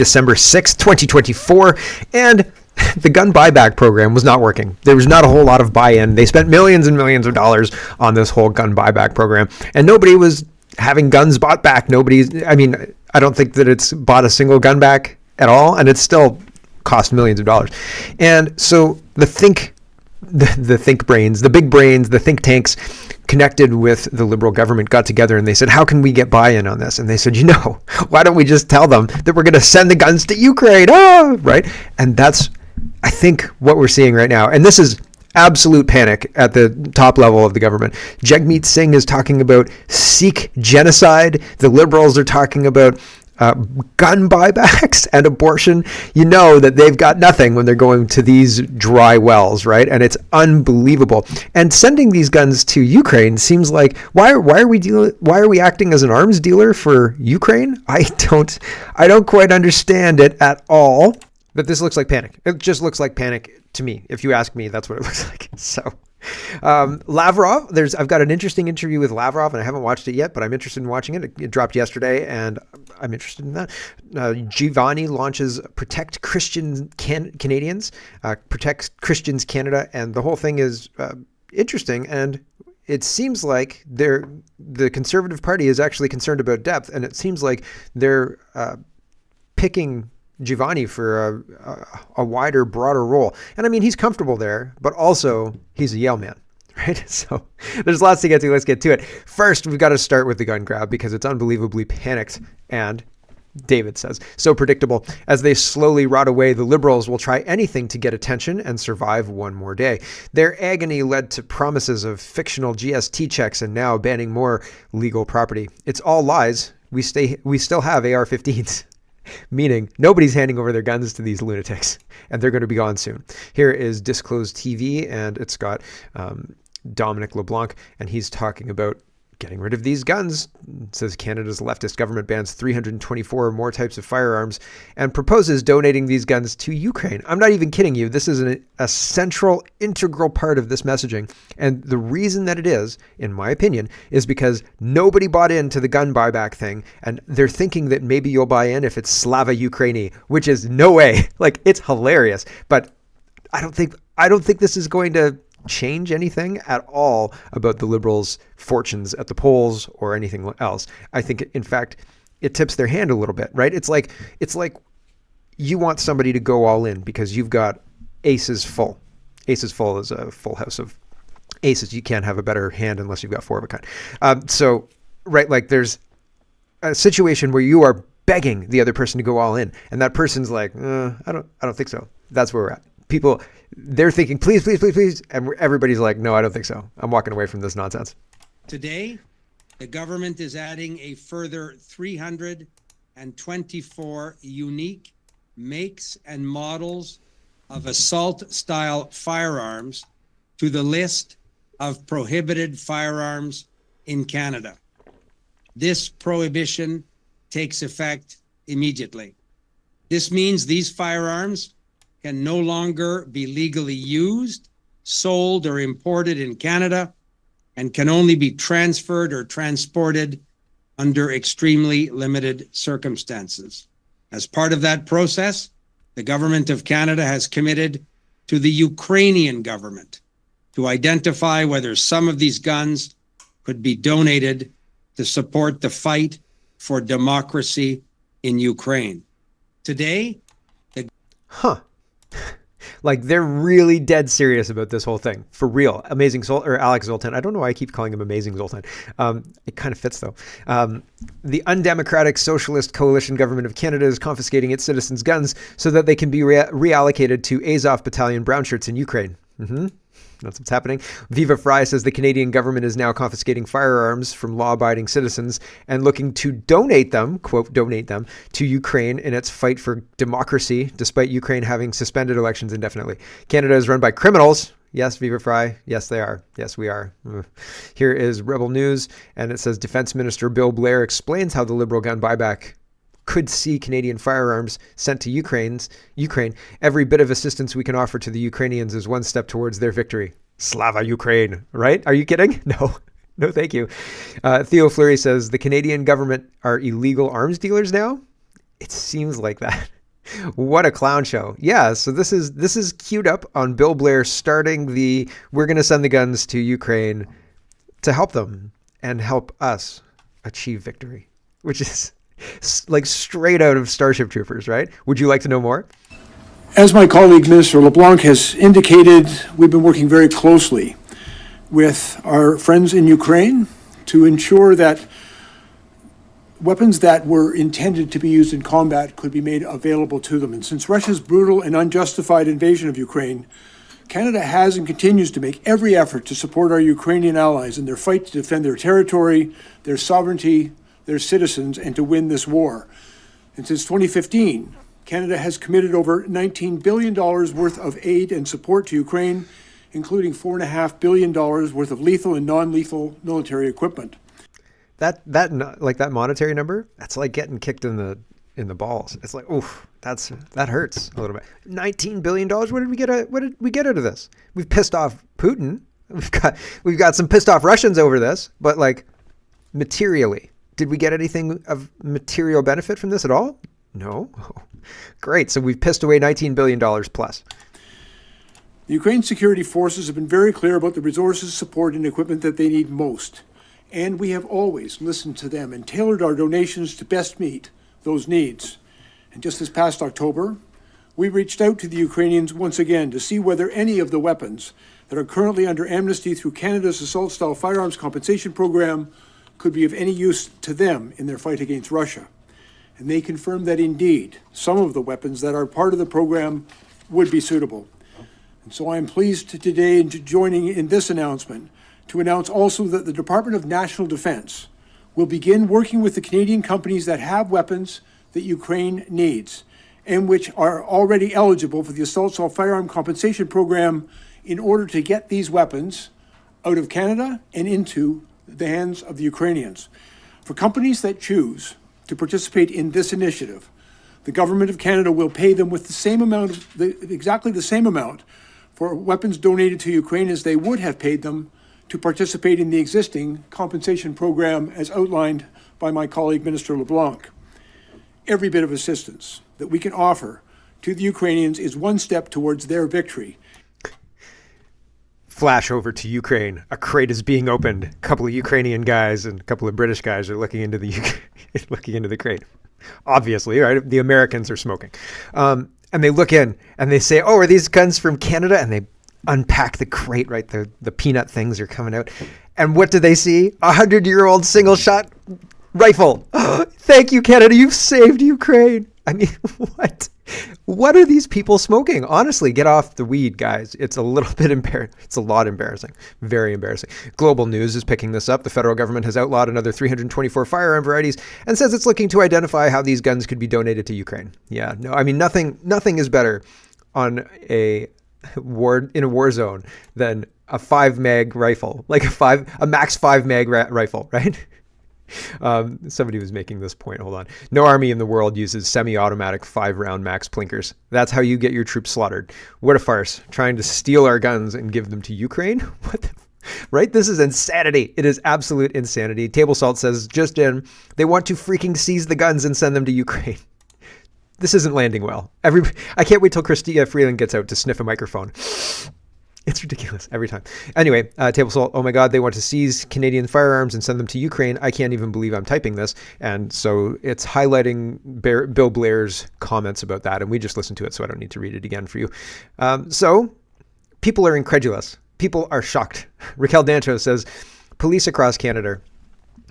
December 6th, 2024, and the gun buyback program was not working. There was not a whole lot of buy-in. They spent millions and millions of dollars on this whole gun buyback program, and nobody was having guns bought back. I don't think that it's bought a single gun back at all, and it's still cost millions of dollars. And so the think brains, the big brains, the think tanks connected with the Liberal government got together and they said, how can we get buy-in on this? And they said, why don't we just tell them that we're going to send the guns to Ukraine? Right? And that's, I think, what we're seeing right now. And this is absolute panic at the top level of the government. Jagmeet Singh is talking about Sihk genocide. The Liberals are talking about gun buybacks and abortion. You know that they've got nothing when they're going to these dry wells, right? And it's unbelievable. And sending these guns to Ukraine seems like, why are we acting as an arms dealer for Ukraine? I don't quite understand it at all. But this looks like panic. It just looks like panic to me. If you ask me, that's what it looks like. So Lavrov, I've got an interesting interview with Lavrov, and I haven't watched it yet, but I'm interested in watching it. It dropped yesterday, and I'm interested in that. Jivani launches Protect Christian Canadians, Protect Christians Canada, and the whole thing is interesting. And it seems like the Conservative Party is actually concerned about depth, and it seems like they're picking Jivani for a wider, broader role. And I mean, he's comfortable there, but also he's a Yale man, right? So there's lots to get to. Let's get to it. First, we've got to start with the gun grab because it's unbelievably panicked and, David says, so predictable. As they slowly rot away, the Liberals will try anything to get attention and survive one more day. Their agony led to promises of fictional GST checks and now banning more legal property. It's all lies. We still have AR-15s. Meaning nobody's handing over their guns to these lunatics, and they're going to be gone soon. Here is Disclosed TV, and it's got Dominic LeBlanc, and he's talking about getting rid of these guns. It says Canada's leftist government bans 324 more types of firearms and proposes donating these guns to Ukraine. I'm not even kidding you. This is a central, integral part of this messaging. And the reason that it is, in my opinion, is because nobody bought into the gun buyback thing. And they're thinking that maybe you'll buy in if it's Slava Ukraini, which is no way. Like, it's hilarious. But I don't think this is going to change anything at all about the Liberals' fortunes at the polls or anything else. I think, in fact, it tips their hand a little bit, right? It's like you want somebody to go all in because you've got aces full. Aces full is a full house of aces. You can't have a better hand unless you've got four of a kind. So, right, like there's a situation where you are begging the other person to go all in, and that person's like, I don't think so. That's where we're at. People, they're thinking, please, please, please, please. And everybody's like, no, I don't think so. I'm walking away from this nonsense. Today, the government is adding a further 324 unique makes and models of assault-style firearms to the list of prohibited firearms in Canada. This prohibition takes effect immediately. This means these firearms can no longer be legally used, sold, or imported in Canada, and can only be transferred or transported under extremely limited circumstances. As part of that process, the government of Canada has committed to the Ukrainian government to identify whether some of these guns could be donated to support the fight for democracy in Ukraine. Today, Like, they're really dead serious about this whole thing. For real. Amazing Zoltan, or Alex Zoltan. I don't know why I keep calling him Amazing Zoltan. It kind of fits, though. The undemocratic Socialist Coalition Government of Canada is confiscating its citizens' guns so that they can be reallocated to Azov Battalion brown shirts in Ukraine. That's what's happening. Viva Frei says the Canadian government is now confiscating firearms from law-abiding citizens and looking to donate them, quote, donate them, to Ukraine in its fight for democracy, despite Ukraine having suspended elections indefinitely. Canada is run by criminals. Yes, Viva Frei. Yes, they are. Yes, we are. Here is Rebel News, and it says Defense Minister Bill Blair explains how the Liberal gun buyback could see Canadian firearms sent to Ukraine. Every bit of assistance we can offer to the Ukrainians is one step towards their victory. Slava Ukraine, right? Are you kidding? No, thank you. Theo Fleury says the Canadian government are illegal arms dealers now. It seems like that. What a clown show. Yeah, so this is queued up on Bill Blair starting the we're going to send the guns to Ukraine to help them and help us achieve victory, which is like straight out of Starship Troopers, right? Would you like to know more? As my colleague, Minister LeBlanc, has indicated, we've been working very closely with our friends in Ukraine to ensure that weapons that were intended to be used in combat could be made available to them. And since Russia's brutal and unjustified invasion of Ukraine, Canada has and continues to make every effort to support our Ukrainian allies in their fight to defend their territory, their sovereignty, their citizens, and to win this war. And since 2015, Canada has committed over $19 billion worth of aid and support to Ukraine, including $4.5 billion worth of lethal and non-lethal military equipment. That like that monetary number, that's like getting kicked in the balls. It's like, oof, that hurts a little bit. $19 billion. What did we get out of this? We've pissed off Putin. We've got some pissed off Russians over this, but like materially, did we get anything of material benefit from this at all? No. Great. So we've pissed away $19 billion plus. The Ukraine security forces have been very clear about the resources, support, and equipment that they need most. And we have always listened to them and tailored our donations to best meet those needs. And just this past October, we reached out to the Ukrainians once again to see whether any of the weapons that are currently under amnesty through Canada's assault-style firearms compensation program could be of any use to them in their fight against Russia. And they confirmed that indeed, some of the weapons that are part of the program would be suitable. And so I am pleased today in joining in this announcement to announce also that the Department of National Defence will begin working with the Canadian companies that have weapons that Ukraine needs and which are already eligible for the assault-style firearm compensation program in order to get these weapons out of Canada and into the hands of the Ukrainians. For companies that choose to participate in this initiative, the Government of Canada will pay them with the same amount, exactly the same amount for weapons donated to Ukraine as they would have paid them to participate in the existing compensation program as outlined by my colleague, Minister LeBlanc. Every bit of assistance that we can offer to the Ukrainians is one step towards their victory. Flash over to Ukraine. A crate is being opened. A couple of Ukrainian guys and a couple of British guys are looking into the crate. Obviously, right? The Americans are smoking. And they look in and they say, oh, are these guns from Canada? And they unpack the crate, right? The peanut things are coming out. And what do they see? 100-year-old single shot rifle. Oh, thank you, Canada. You've saved Ukraine. I mean, what? What are these people smoking? Honestly, get off the weed, guys. It's a little bit embarrassing. It's a lot embarrassing. Very embarrassing. Global News is picking this up. The federal government has outlawed another 324 firearm varieties and says it's looking to identify how these guns could be donated to Ukraine. Yeah, no, I mean, nothing is better on a war zone than a 5 mag rifle, like a max 5 mag rifle, right? Somebody was making this point. Hold on. No army in the world uses semi-automatic 5-round max plinkers. That's how you get your troops slaughtered. What a farce. Trying to steal our guns and give them to Ukraine? What the right? This is insanity. It is absolute insanity. Table Salt says, just in, they want to freaking seize the guns and send them to Ukraine. This isn't landing well. I can't wait till Chrystia Freeland gets out to sniff a microphone. It's ridiculous every time. Anyway, Table Salt, oh my God, they want to seize Canadian firearms and send them to Ukraine. I can't even believe I'm typing this. And so it's highlighting Bill Blair's comments about that. And we just listened to it, so I don't need to read it again for you. So people are incredulous. People are shocked. Raquel Dancho says, police across Canada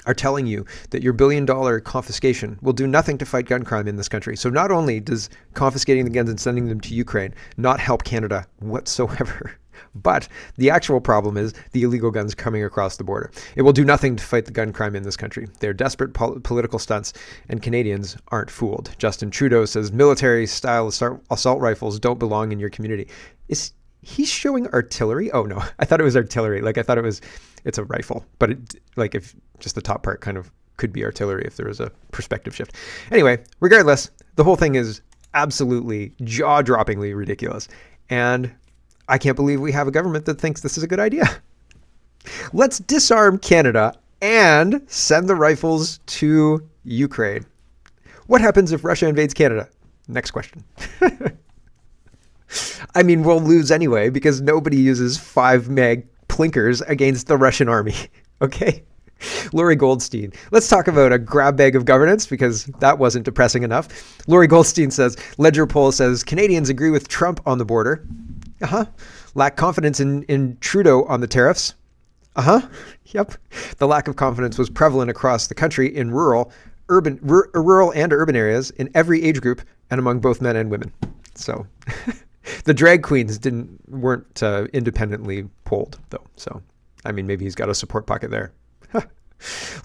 are telling you that your $1 billion confiscation will do nothing to fight gun crime in this country. So not only does confiscating the guns and sending them to Ukraine not help Canada whatsoever, but the actual problem is the illegal guns coming across the border. It will do nothing to fight the gun crime in this country. They're desperate political stunts, and Canadians aren't fooled. Justin Trudeau says military-style assault rifles don't belong in your community. Is he showing artillery? Oh, no. I thought it was artillery. Like, I thought it's a rifle. But, if just the top part kind of could be artillery if there was a perspective shift. Anyway, regardless, the whole thing is absolutely jaw-droppingly ridiculous. And I can't believe we have a government that thinks this is a good idea. Let's disarm Canada and send the rifles to Ukraine. What happens if Russia invades Canada? Next question. I mean, we'll lose anyway because nobody uses 5 meg plinkers against the Russian army. Okay? Lori Goldstein. Let's talk about a grab bag of governance because that wasn't depressing enough. Lori Goldstein says, Ledger poll says Canadians agree with Trump on the border. Lack confidence in Trudeau on the tariffs. Yep. The lack of confidence was prevalent across the country in rural and urban areas in every age group and among both men and women. So the drag queens weren't independently polled though. So, I mean, maybe he's got a support pocket there.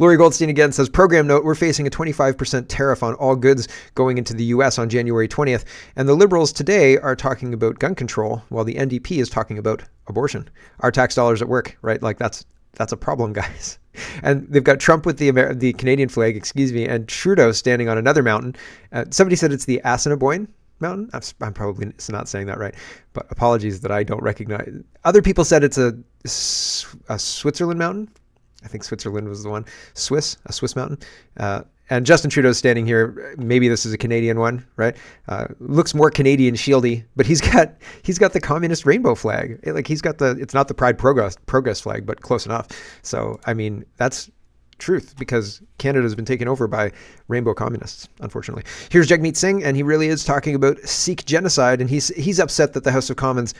Lori Goldstein again says, program note, we're facing a 25% tariff on all goods going into the U.S. on January 20th. And the Liberals today are talking about gun control while the NDP is talking about abortion. Our tax dollars at work, right? Like that's a problem, guys. And they've got Trump with the Canadian flag, and Trudeau standing on another mountain. Somebody said it's the Assiniboine mountain. I'm probably not saying that right, but apologies that I don't recognize. Other people said it's a Switzerland mountain. I think Switzerland was the one. A Swiss mountain. And Justin Trudeau's standing here. Maybe this is a Canadian one, right? Looks more Canadian shieldy, but he's got the communist rainbow flag. It's not the Pride Progress flag, but close enough. So, I mean, that's truth because Canada's been taken over by rainbow communists, unfortunately. Here's Jagmeet Singh, and he really is talking about Sikh genocide, and he's upset that the House of Commons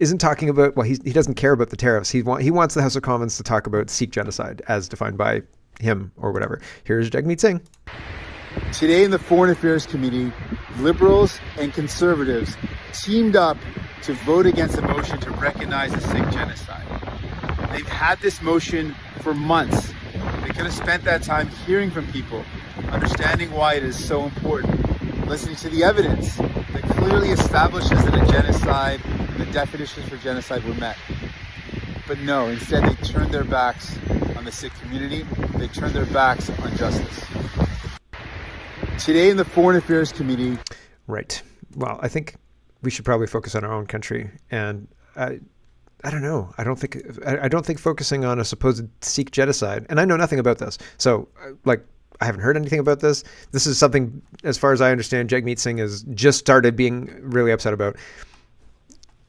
isn't talking about, well, he doesn't care about the tariffs. He wants the House of Commons to talk about Sikh genocide as defined by him or whatever. Here's Jagmeet Singh. Today in the Foreign Affairs Committee, Liberals and Conservatives teamed up to vote against a motion to recognize the Sikh genocide. They've had this motion for months. They could have spent that time hearing from people, understanding why it is so important, listening to the evidence that clearly establishes that a genocide, the definitions for genocide were met. But no, instead they turned their backs on the Sikh community. They turned their backs on justice. Today in the Foreign Affairs Committee. Right. Well, I think we should probably focus on our own country. And I don't know. I don't think focusing on a supposed Sikh genocide, and I know nothing about this. So I haven't heard anything about this. This is something, as far as I understand, Jagmeet Singh has just started being really upset about.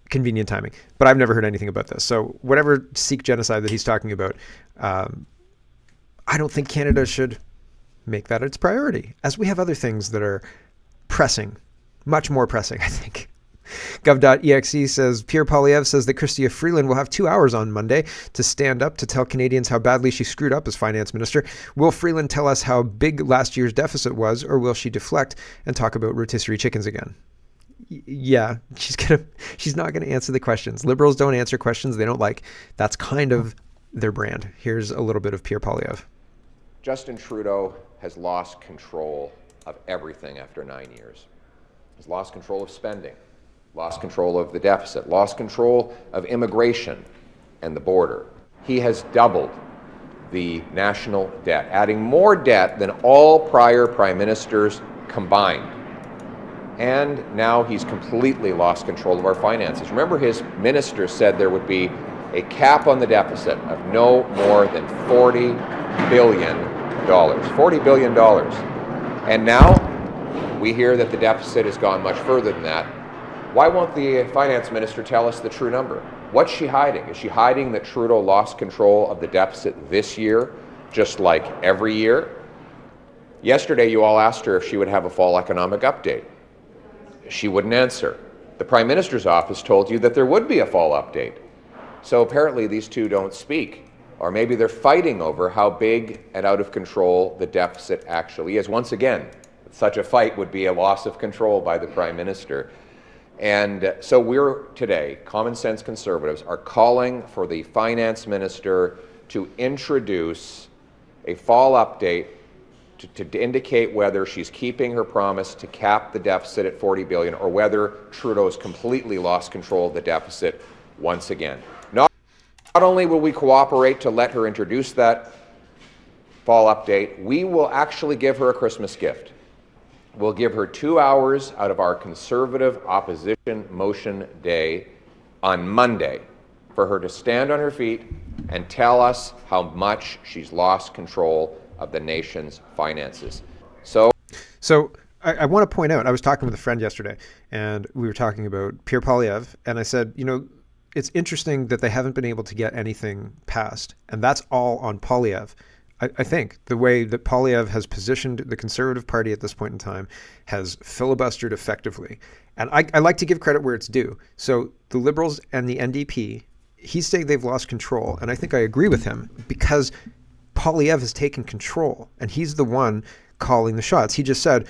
Convenient timing, but I've never heard anything about this. So whatever Sikh genocide that he's talking about, I don't think Canada should make that its priority, as we have other things that are pressing, much more pressing, I think. Gov.exe says, Pierre Poilievre says that Chrystia Freeland will have 2 hours on Monday to stand up to tell Canadians how badly she screwed up as finance minister. Will Freeland tell us how big last year's deficit was, or will she deflect and talk about rotisserie chickens again? Yeah, she's not gonna answer the questions. Liberals don't answer questions they don't like. That's kind of their brand. Here's a little bit of Pierre Poilievre. Justin Trudeau has lost control of everything after 9 years. He's lost control of spending, lost control of the deficit, lost control of immigration and the border. He has doubled the national debt, adding more debt than all prior prime ministers combined. And now he's completely lost control of our finances. Remember, his minister said there would be a cap on the deficit of no more than $40 billion. $40 billion. And now we hear that the deficit has gone much further than that. Why won't the finance minister tell us the true number? What's she hiding? Is she hiding that Trudeau lost control of the deficit this year, just like every year? Yesterday, you all asked her if she would have a fall economic update. She wouldn't answer. The Prime Minister's office told you that there would be a fall update. So apparently these two don't speak. Or maybe they're fighting over how big and out of control the deficit actually is. Once again, such a fight would be a loss of control by the Prime Minister. And so we're today, Common Sense Conservatives, are calling for the Finance Minister to introduce a fall update to indicate whether she's keeping her promise to cap the deficit at $40 billion or whether Trudeau's completely lost control of the deficit once again. Not only will we cooperate to let her introduce that fall update, we will actually give her a Christmas gift. We'll give her 2 hours out of our Conservative opposition motion day on Monday for her to stand on her feet and tell us how much she's lost control of the nation's finances. So So I want to point out, I was talking with a friend yesterday, and we were talking about Pierre Poilievre, and I said, it's interesting that they haven't been able to get anything passed, and that's all on Poilievre. I think the way that Poilievre has positioned the Conservative Party at this point in time has filibustered effectively. And I like to give credit where it's due. So the Liberals and the NDP, he's saying they've lost control, and I think I agree with him, because Poilievre has taken control, and he's the one calling the shots. He just said,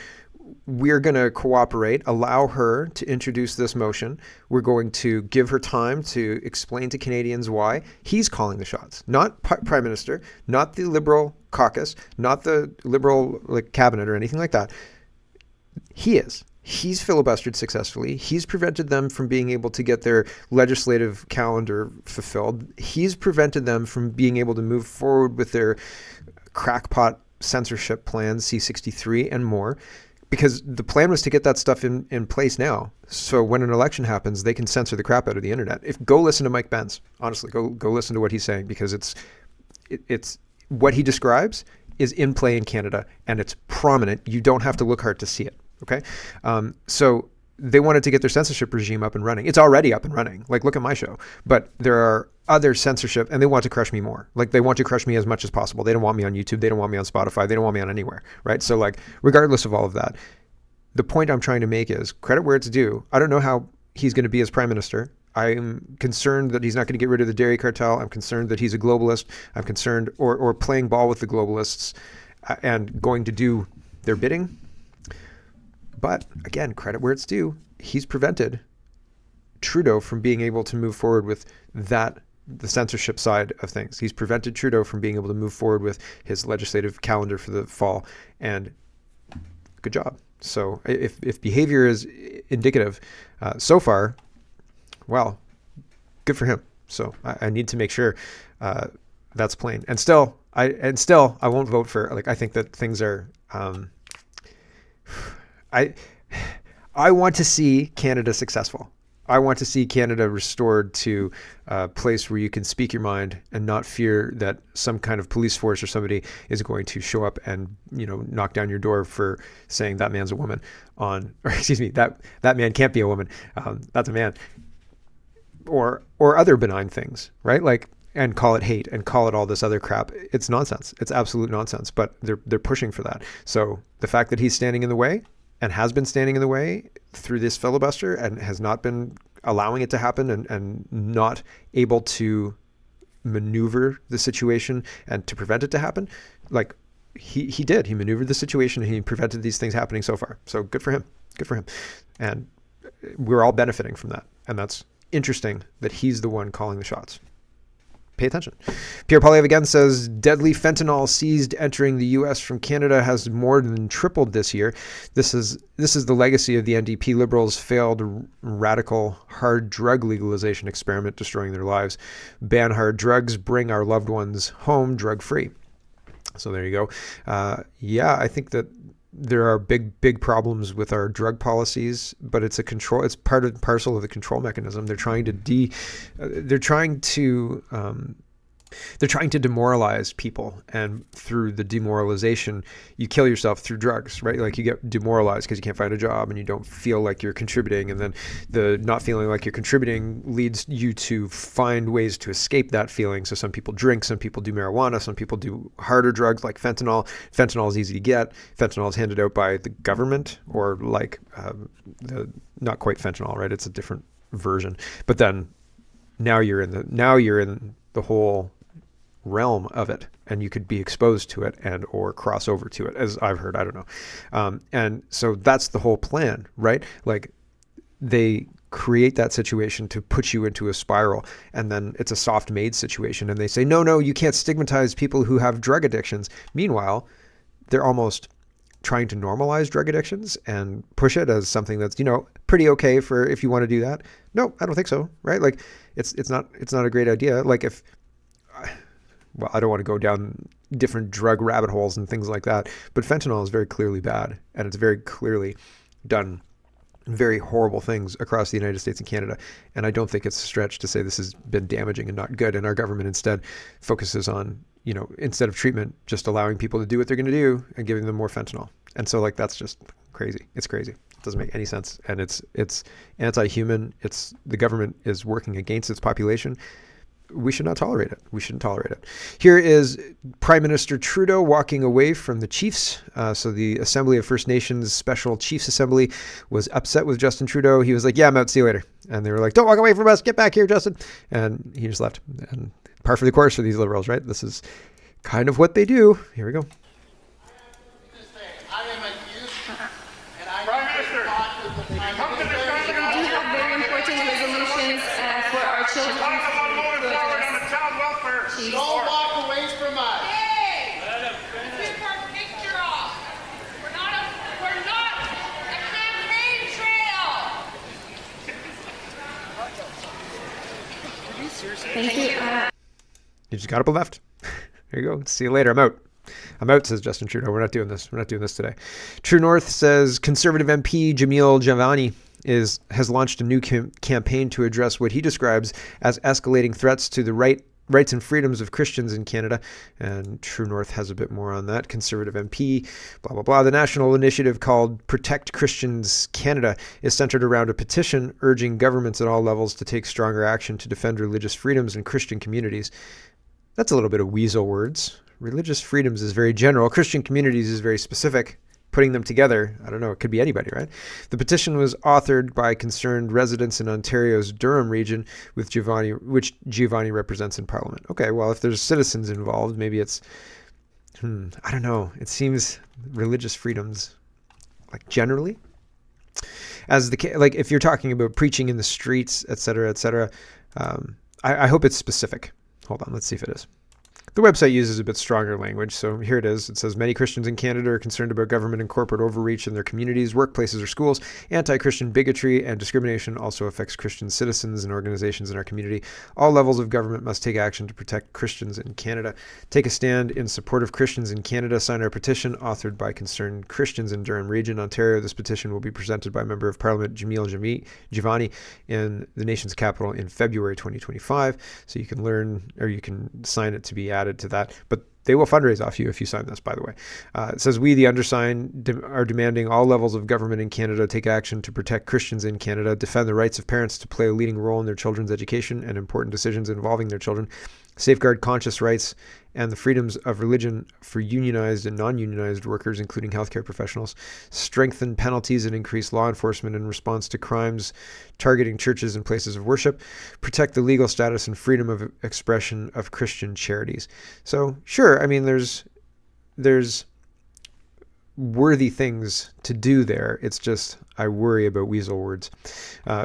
we're going to cooperate, allow her to introduce this motion. We're going to give her time to explain to Canadians why. He's calling the shots, not Prime Minister, not the Liberal caucus, not the Liberal cabinet or anything like that. He is. He's filibustered successfully. He's prevented them from being able to get their legislative calendar fulfilled. He's prevented them from being able to move forward with their crackpot censorship plans, C-63 and more. Because the plan was to get that stuff in place now. So when an election happens, they can censor the crap out of the internet. Go listen to Mike Benz. Honestly, go listen to what he's saying, because it's what he describes is in play in Canada, and it's prominent. You don't have to look hard to see it. Okay. So they wanted to get their censorship regime up and running. It's already up and running. Look at my show. But there are other censorship, and they want to crush me more. They want to crush me as much as possible. They don't want me on YouTube. They don't want me on Spotify. They don't want me on anywhere, right? So regardless of all of that, the point I'm trying to make is credit where it's due. I don't know how he's going to be as Prime Minister. I'm concerned that he's not going to get rid of the dairy cartel. I'm concerned that he's a globalist. I'm concerned, or playing ball with the globalists and going to do their bidding. But again, credit where it's due. He's prevented Trudeau from being able to move forward with the censorship side of things. He's prevented Trudeau from being able to move forward with his legislative calendar for the fall, and good job. So if behavior is indicative so far, well, good for him. So I need to make sure that's plain. And still I won't vote for, I think that things are, I want to see Canada successful. I want to see Canada restored to a place where you can speak your mind and not fear that some kind of police force or somebody is going to show up and, knock down your door for saying that man's a woman or excuse me, that man can't be a woman. That's a man, or other benign things, right? And call it hate and call it all this other crap. It's nonsense. It's absolute nonsense, but they're pushing for that. So the fact that he's standing in the way and has been standing in the way through this filibuster and has not been allowing it to happen and not able to maneuver the situation and to prevent it to happen, he did. He maneuvered the situation and he prevented these things happening so far. So good for him. Good for him. And we're all benefiting from that. And that's interesting that he's the one calling the shots. Pay attention. Pierre Poilievre again says deadly fentanyl seized entering the U.S. from Canada has more than tripled this year. This is the legacy of the NDP Liberals' failed radical hard drug legalization experiment, destroying their lives. Ban hard drugs, bring our loved ones home drug-free. So there you go. I think that there are big problems with our drug policies, but it's part and parcel of the control mechanism. They're trying to demoralize people, and through the demoralization, you kill yourself through drugs, right? You get demoralized because you can't find a job and you don't feel like you're contributing, and then the not feeling like you're contributing leads you to find ways to escape that feeling. So some people drink, some people do marijuana, some people do harder drugs like fentanyl. Fentanyl is easy to get. Fentanyl is handed out by the government, or not quite fentanyl, right? It's a different version. But then now you're in the whole realm of it, and you could be exposed to it or cross over to it, as I've heard. I don't know. And so that's the whole plan, right? They create that situation to put you into a spiral, and then it's a soft made situation, and they say, no, you can't stigmatize people who have drug addictions. Meanwhile, they're almost trying to normalize drug addictions and push it as something that's, pretty okay for if you want to do that. No, I don't think so, right? It's not a great idea. I don't want to go down different drug rabbit holes and things like that, but fentanyl is very clearly bad, and it's very clearly done very horrible things across the United States and Canada. And I don't think it's a stretch to say this has been damaging and not good. And our government instead focuses on, instead of treatment, just allowing people to do what they're going to do and giving them more fentanyl. And so like that's just crazy. It's crazy. It doesn't make any sense, and it's anti-human. It's the government is working against its population. We should not tolerate it. We shouldn't tolerate it. Here is Prime Minister Trudeau walking away from the Chiefs. So the Assembly of First Nations Special Chiefs Assembly was upset with Justin Trudeau. He was like, yeah, I'm out. See you later. And they were like, don't walk away from us. Get back here, Justin. And he just left. And par for the course for these Liberals, right? This is kind of what they do. Here we go. Don't walk away from us. Hey! This is our picture off. We're not a campaign trail. Thank you. You just got up and left. There you go. See you later. I'm out. I'm out, says Justin Trudeau. We're not doing this. We're not doing this today. True North says Conservative MP Jivani has launched a new campaign to address what he describes as escalating threats to the rights and freedoms of Christians in Canada. And True North has a bit more on that. Conservative MP, blah, blah, blah. The national initiative called Protect Christians Canada is centered around a petition urging governments at all levels to take stronger action to defend religious freedoms in Christian communities. That's a little bit of weasel words. Religious freedoms is very general. Christian communities is very specific. Putting them together, I don't know, it could be anybody, right? The petition was authored by concerned residents in Ontario's Durham region, which Jivani represents in Parliament. Okay, well, if there's citizens involved, maybe it's, I don't know. It seems religious freedoms, like generally, as if you're talking about preaching in the streets, et cetera, I hope it's specific. Hold on, let's see if it is. The website uses a bit stronger language, so here it is. It says, many Christians in Canada are concerned about government and corporate overreach in their communities, workplaces, or schools. Anti-Christian bigotry and discrimination also affects Christian citizens and organizations in our community. All levels of government must take action to protect Christians in Canada. Take a stand in support of Christians in Canada. Sign our petition, authored by concerned Christians in Durham Region, Ontario. This petition will be presented by Member of Parliament Jivani in the nation's capital in February 2025. So you can learn, or you can sign it to be added to that, but they will fundraise off you if you sign this, by the way. It says, we, the undersigned, are demanding all levels of government in Canada take action to protect Christians in Canada, defend the rights of parents to play a leading role in their children's education and important decisions involving their children, safeguard conscious rights and the freedoms of religion for unionized and non-unionized workers, including healthcare professionals, strengthen penalties and increase law enforcement in response to crimes targeting churches and places of worship, protect the legal status and freedom of expression of Christian charities. So, sure, I mean, there's worthy things to do there. It's just, I worry about weasel words.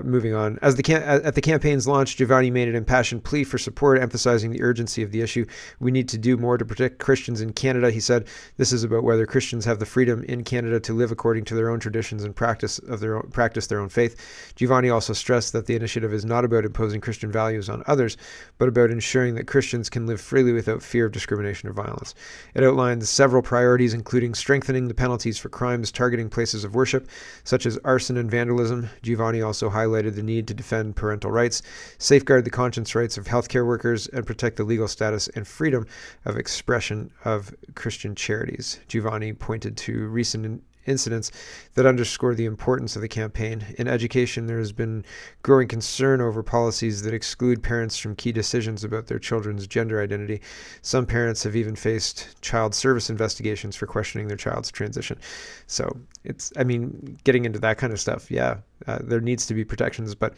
Moving on. At the campaign's launch, Jivani made an impassioned plea for support, emphasizing the urgency of the issue. We need to do more to protect Christians in Canada, he said. This is about whether Christians have the freedom in Canada to live according to their own traditions and practice their own faith. Jivani also stressed that the initiative is not about imposing Christian values on others, but about ensuring that Christians can live freely without fear of discrimination or violence. It outlines several priorities, including strengthening the penalties for crimes targeting places of worship, such as arson and vandalism. Jivani also highlighted the need to defend parental rights, safeguard the conscience rights of healthcare workers, and protect the legal status and freedom of expression of Christian charities. Jivani pointed to recent incidents that underscore the importance of the campaign. In education, there has been growing concern over policies that exclude parents from key decisions about their children's gender identity. Some parents have even faced child service investigations for questioning their child's transition. So getting into that kind of stuff, there needs to be protections, but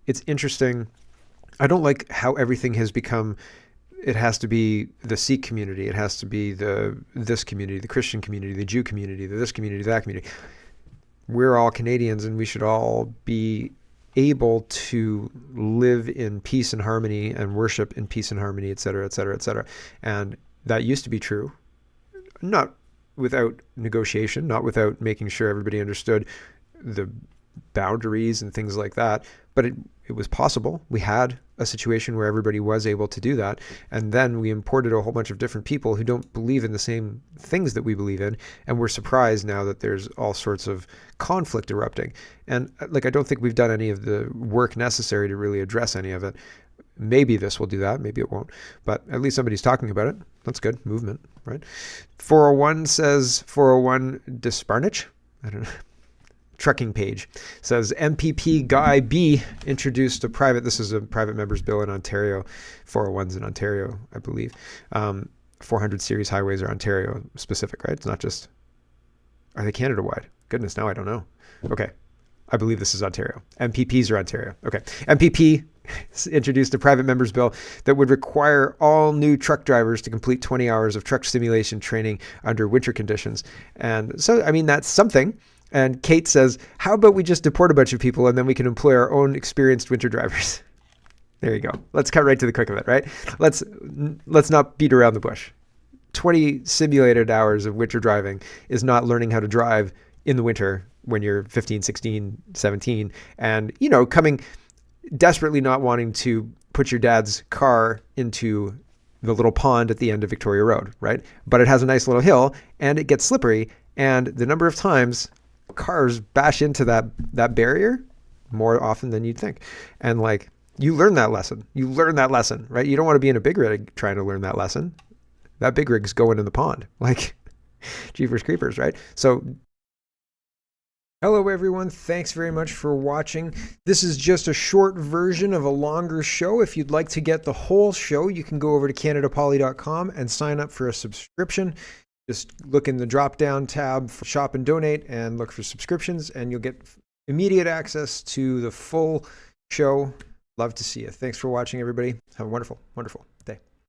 it's interesting. I don't like how everything has become, it has to be the Sikh community, it has to be this community, the Christian community, the Jew community, this community, that community. We're all Canadians, and we should all be able to live in peace and harmony and worship in peace and harmony, et cetera, et cetera, et cetera. And that used to be true, not without negotiation, not without making sure everybody understood the boundaries and things like that, but it was possible. We had a situation where everybody was able to do that, and then we imported a whole bunch of different people who don't believe in the same things that we believe in, and we're surprised now that there's all sorts of conflict erupting. And I don't think we've done any of the work necessary to really address any of it. maybe this will do that. Maybe it won't. But at least somebody's talking about it. That's good. Movement, right? 401 says 401 Disparnage. I don't know. Trucking page says MPP Guy B introduced a private, this is a private member's bill in Ontario, 401s in Ontario, I believe. 400 series highways are Ontario specific, right? It's not just, are they Canada wide? Goodness, now I don't know. Okay. I believe this is Ontario. MPPs are Ontario. Okay. MPP introduced a private member's bill that would require all new truck drivers to complete 20 hours of truck simulation training under winter conditions. And so, I mean, that's something. And Kate says, how about we just deport a bunch of people and then we can employ our own experienced winter drivers? There you go. Let's cut right to the quick of it, right? Let's not beat around the bush. 20 simulated hours of winter driving is not learning how to drive in the winter when you're 15, 16, 17, and, you know, coming desperately not wanting to put your dad's car into the little pond at the end of Victoria Road, right? But it has a nice little hill and it gets slippery. And the number of times cars bash into that barrier more often than you'd think. And like, you learn that lesson. Right? You don't want to be in a big rig trying to learn that lesson. That big rig's going in the pond. Like, Jeepers Creepers, right? So, hello everyone. Thanks very much for watching. This is just a short version of a longer show. If you'd like to get the whole show, you can go over to CanadaPoly.com and sign up for a subscription. Just look in the drop-down tab for Shop and Donate and look for subscriptions, and you'll get immediate access to the full show. Love to see you. Thanks for watching, everybody. Have a wonderful, wonderful